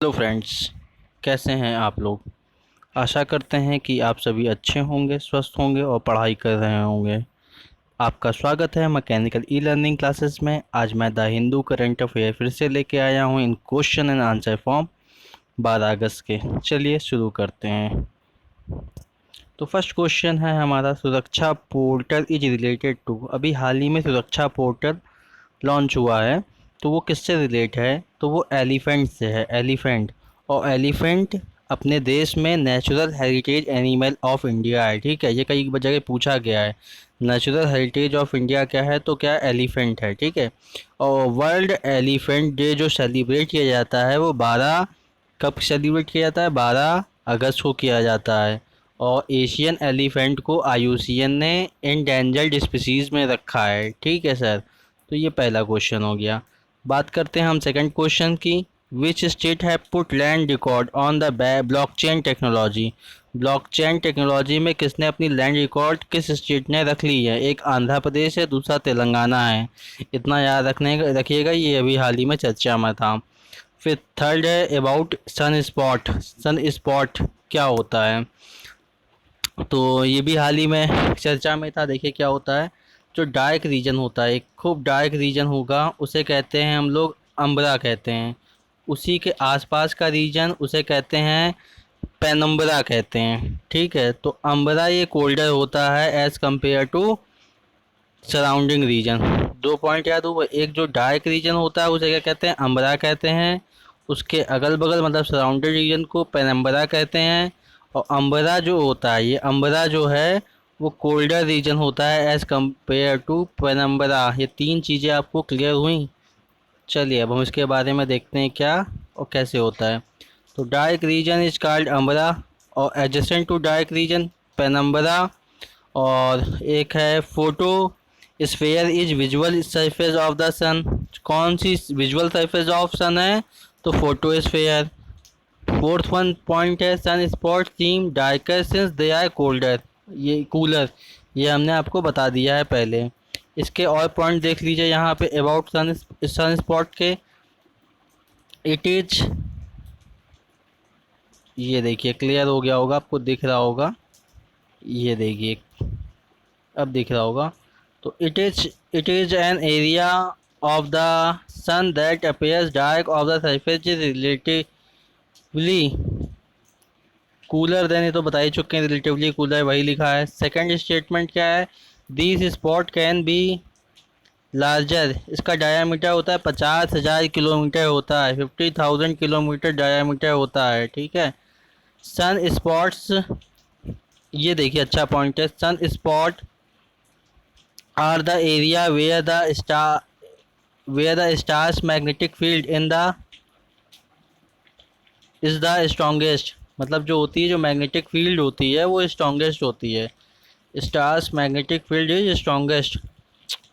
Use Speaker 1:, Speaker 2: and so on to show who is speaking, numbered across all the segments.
Speaker 1: Hello friends, कैसे हैं आप लोग। आशा करते हैं कि आप सभी अच्छे होंगे, स्वस्थ होंगे और पढ़ाई कर रहे होंगे। आपका स्वागत है मैकेनिकल ई लर्निंग क्लासेस में। आज मैं द हिंदू करंट अफेयर फिर से लेके आया हूं इन क्वेश्चन एंड आंसर फॉर्म 12 अगस्त के। चलिए शुरू करते हैं। तो फर्स्ट क्वेश्चन है हमारा, सुरक्षा पोर्टल इज रिलेटेड टू। अभी हाल ही में सुरक्षा पोर्टल लॉन्च हुआ है, तो वो किससे रिलेट है? तो वो एलिफेंट से है, एलिफेंट। और एलिफेंट अपने देश में natural heritage animal of India है। ठीक है, ये कई जगह पूछा गया है, नेचुरल हेरिटेज ऑफ इंडिया क्या है, तो क्या एलिफेंट है। ठीक है। और वर्ल्ड एलिफेंट डे जो सेलिब्रेट किया जाता है वो 12 कब सेलिब्रेट किया जाता है? 12 अगस्त को किया जाता है। और एशियन एलिफेंट को आईयूसीएन ने इंडेंजर्ड स्पीसीज में रखा है। ठीक है सर। तो ये पहला क्वेश्चन हो गया। बात करते हैं हम सेकंड क्वेश्चन की। विच स्टेट है put land record on the blockchain technology. Blockchain technology में किसने अपनी लैंड रिकॉर्ड, किस स्टेट ने रख ली है? एक आंध्र प्रदेश है, दूसरा तेलंगाना है। इतना याद रखिएगा, ये अभी हाल ही में चर्चा में था। फिर थर्ड है about sun spot. Sun spot क्या होता है? तो ये भी हाल ही में चर्चा में था। देखिए क्या होता है, जो डार्क रीजन होता है, एक खूब डार्क रीजन होगा, उसे कहते हैं हम लोग अम्बरा कहते हैं। उसी के आसपास का रीजन उसे कहते हैं पेनम्बरा कहते हैं। ठीक है, तो अम्बरा ये कोल्डर होता है as compare to surrounding region. दो पॉइंट याद हुआ, एक जो डार्क रीजन होता है उसे क्या कहते हैं? अम्बरा कहते हैं। उसके अगल बगल मतलब सराउंडेड रीजन को पेनम्बरा कहते हैं। और अम्बरा जो होता है, ये अम्बरा जो है वो कोल्डर रीजन होता है एज कंपेयर टू पेनम्बरा। ये तीन चीज़ें आपको क्लियर हुई। चलिए अब हम इसके बारे में देखते हैं क्या और कैसे होता है। तो dark region is called umbra, और adjacent to dark region penumbra. और एक है photosphere is visual surface of the sun. कौन सी विजुअल सरफेस ऑफ सन है? तो photosphere. Fourth one point है सन spot seem darker since they are colder, ये कूलर। ये हमने आपको बता दिया है पहले। इसके और पॉइंट देख लीजिए यहाँ पे अबाउट सन स्पॉट के। इट इज, ये देखिए क्लियर हो गया होगा, आपको दिख रहा होगा, ये देखिए अब दिख रहा होगा। तो it is an area of the sun that appears dark of the surface is relatively cooler then, ये तो बता ही चुके हैं, रिलेटिवली कूलर वही लिखा है। सेकंड स्टेटमेंट क्या है? This spot can be larger. इसका डायामीटर होता है 50,000 किलोमीटर होता है, 50,000 किलोमीटर डायामीटर होता है। ठीक है। सन स्पॉट्स, ये देखिए अच्छा पॉइंट है, सन spot are the area where the star's magnetic field in the is the strongest. मतलब जो होती है, जो मैग्नेटिक फील्ड होती है वो स्ट्रॉन्गेस्ट होती है। Star's magnetic field is strongest.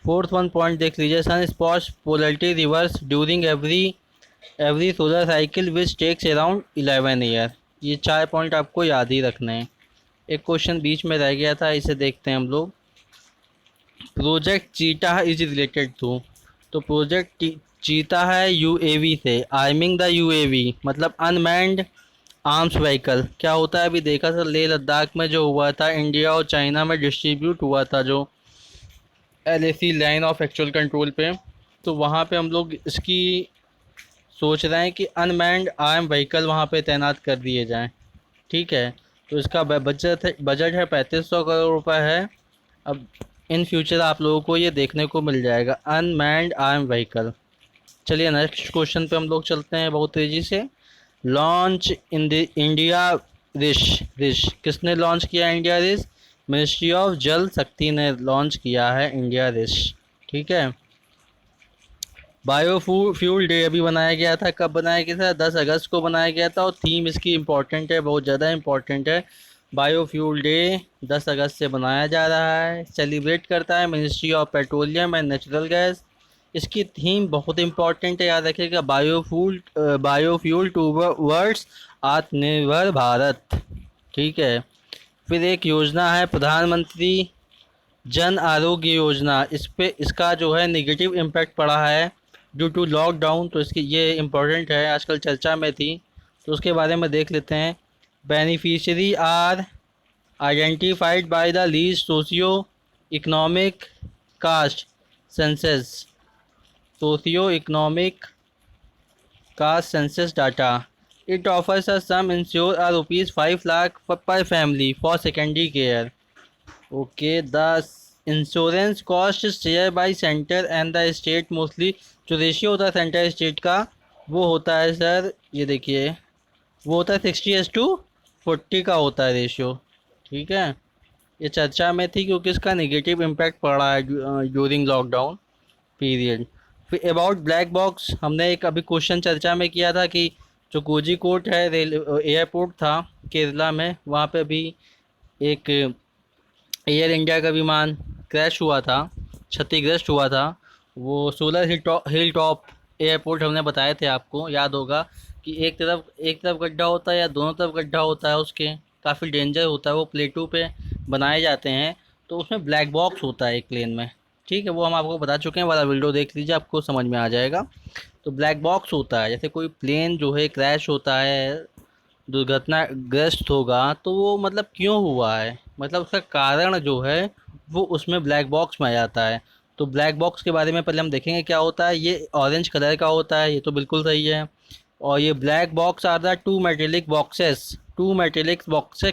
Speaker 1: Fourth one point देख लीजिए, sun spots polarity reverse during every solar cycle which takes around 11 year. ये चार पॉइंट आपको याद ही रखने हैं। एक क्वेश्चन बीच में रह गया था, इसे देखते हैं हम लोग। Project cheetah is related to. तो प्रोजेक्ट चीता है यूएवी से, आर्मिंग द यूएवी मतलब अनमैन्ड आर्म्स व्हीकल। क्या होता है? अभी देखा था लेह लद्दाख में जो हुआ था, इंडिया और चाइना में डिस्ट्रीब्यूट हुआ था जो LAC line of actual control पे। तो वहाँ पे हम लोग इसकी सोच रहे हैं कि अनमैन्ड आर्म व्हीकल वहाँ पे तैनात कर दिए जाएं। ठीक है। तो इसका बजट है 3500 करोड़ रुपए है। अब इन फ्यूचर आप लोगों को ये देखने को मिल जाएगा, अनमैन्ड आर्म व्हीकल। चलिए नेक्स्ट क्वेश्चन पे हम लोग चलते हैं बहुत तेज़ी से। लॉन्च इन द इंडिया रिश। रिश किसने लॉन्च किया? इंडिया रिश मिनिस्ट्री ऑफ जल शक्ति ने लॉन्च किया है इंडिया रिश। ठीक है। फ्यूल डे अभी बनाया गया था, कब बनाया गया था? 10 अगस्त को बनाया गया था। और थीम इसकी इम्पोर्टेंट है, बहुत ज़्यादा इम्पोर्टेंट है। बायोफ्यूल डे 10 अगस्त से बनाया जा रहा है, सेलिब्रेट करता है ministry of petroleum and natural gas. इसकी थीम बहुत इम्पोर्टेंट है, याद रखिएगा, बायोफ्यूल टूवर्ड्स आत्मनिर्भर भारत। ठीक है। फिर एक योजना है प्रधानमंत्री जन आरोग्य योजना। इस पे इसका जो है नेगेटिव इम्पैक्ट पड़ा है ड्यू टू लॉकडाउन। तो इसकी ये इम्पोर्टेंट है, आजकल चर्चा में थी। तो उसके बारे में देख लेते हैं। Beneficiary are identified by the least socio economic caste census, socio economic caste census data. It offers a sum insure आ ₹5 lakh per family for secondary care. Okay, the insurance cost share by centre and the state mostly. जो ratio होता है centre state का, वो होता है sir, ये देखिए, वो होता है 60:40 का होता है रेशियो। ठीक है, ये चर्चा में थी क्योंकि इसका नेगेटिव इम्पैक्ट पड़ा है ड्यूरिंग लॉकडाउन पीरियड। फिर अबाउट ब्लैक बॉक्स, हमने एक अभी क्वेश्चन चर्चा में किया था कि जो कोझीकोड है रेल एयरपोर्ट था केरला में, वहाँ पे अभी एक एयर इंडिया का विमान क्रैश हुआ था, क्षतिग्रस्त हुआ था। वो सोलर हिल टॉप एयरपोर्ट हमने बताए थे, आपको याद होगा कि एक तरफ गड्ढा होता है या दोनों तरफ गड्ढा होता है, उसके काफ़ी डेंजर होता है। वो प्लेटों पे बनाए जाते हैं, तो उसमें ब्लैक बॉक्स होता है एक प्लेन में। ठीक है, वो हम आपको बता चुके हैं, वाला वीडियो देख लीजिए, आपको समझ में आ जाएगा। तो ब्लैक बॉक्स होता है, जैसे कोई प्लेन जो है क्रैश होता है, दुर्घटनाग्रस्त होगा, तो वो मतलब क्यों हुआ है, मतलब उसका कारण जो है वो उसमें ब्लैक बॉक्स में आ जाता है। तो ब्लैक बॉक्स के बारे में पहले हम देखेंगे क्या होता है। ये ऑरेंज कलर का होता है, ये तो बिल्कुल सही है। और ये black box are the two metallic boxes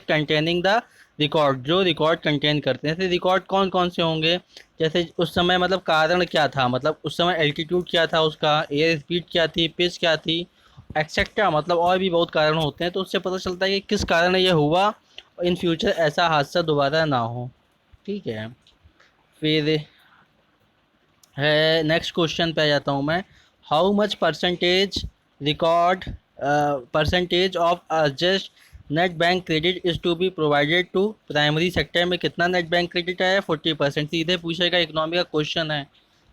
Speaker 1: containing the record, जो रिकॉर्ड कंटेन करते हैं। जैसे रिकॉर्ड कौन कौन से होंगे, जैसे उस समय मतलब कारण क्या था, मतलब उस समय एल्टीट्यूड क्या था उसका, एयर स्पीड क्या थी, पिच क्या थी, एक्सेट्रा, मतलब और भी बहुत कारण होते हैं। तो उससे पता चलता है कि किस कारण ये हुआ और इन फ्यूचर ऐसा हादसा दोबारा ना हो। ठीक है, फिर है नेक्स्ट क्वेश्चन पे आ जाता हूँ मैं। How much record percentage of just net bank credit is to be provided to primary sector में कितना नेट बैंक क्रेडिट है? 40%। सीधे पूछेगा, इकोनॉमी का क्वेश्चन है,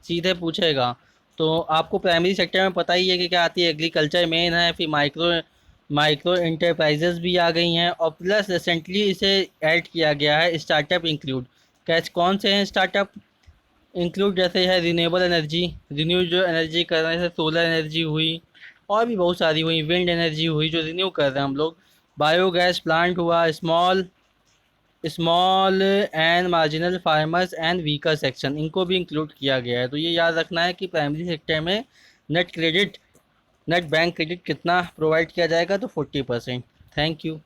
Speaker 1: सीधे पूछेगा। तो आपको प्राइमरी सेक्टर में पता ही है कि क्या आती है, एग्रीकल्चर मेन है, फिर माइक्रो माइक्रो इंटरप्राइजेज भी आ गई हैं, और प्लस रिसेंटली इसे ऐड किया गया है स्टार्टअप इंक्लूड। कैसे, कौन से हैं स्टार्टअप इंक्लूड? जैसे है रिन्यूएबल एनर्जी, रिन्यू जो एनर्जी कर रहे हैं, जैसे सोलर एनर्जी हुई, और भी बहुत सारी हुई, विंड एनर्जी हुई जो रिन्यू कर रहे हैं हम लोग, बायोगैस प्लांट हुआ, small small and marginal farmers and weaker section, इनको भी इंक्लूड किया गया है। तो ये याद रखना है कि प्राइमरी सेक्टर में net credit net bank credit कितना प्रोवाइड किया जाएगा, तो 40%। Thank you.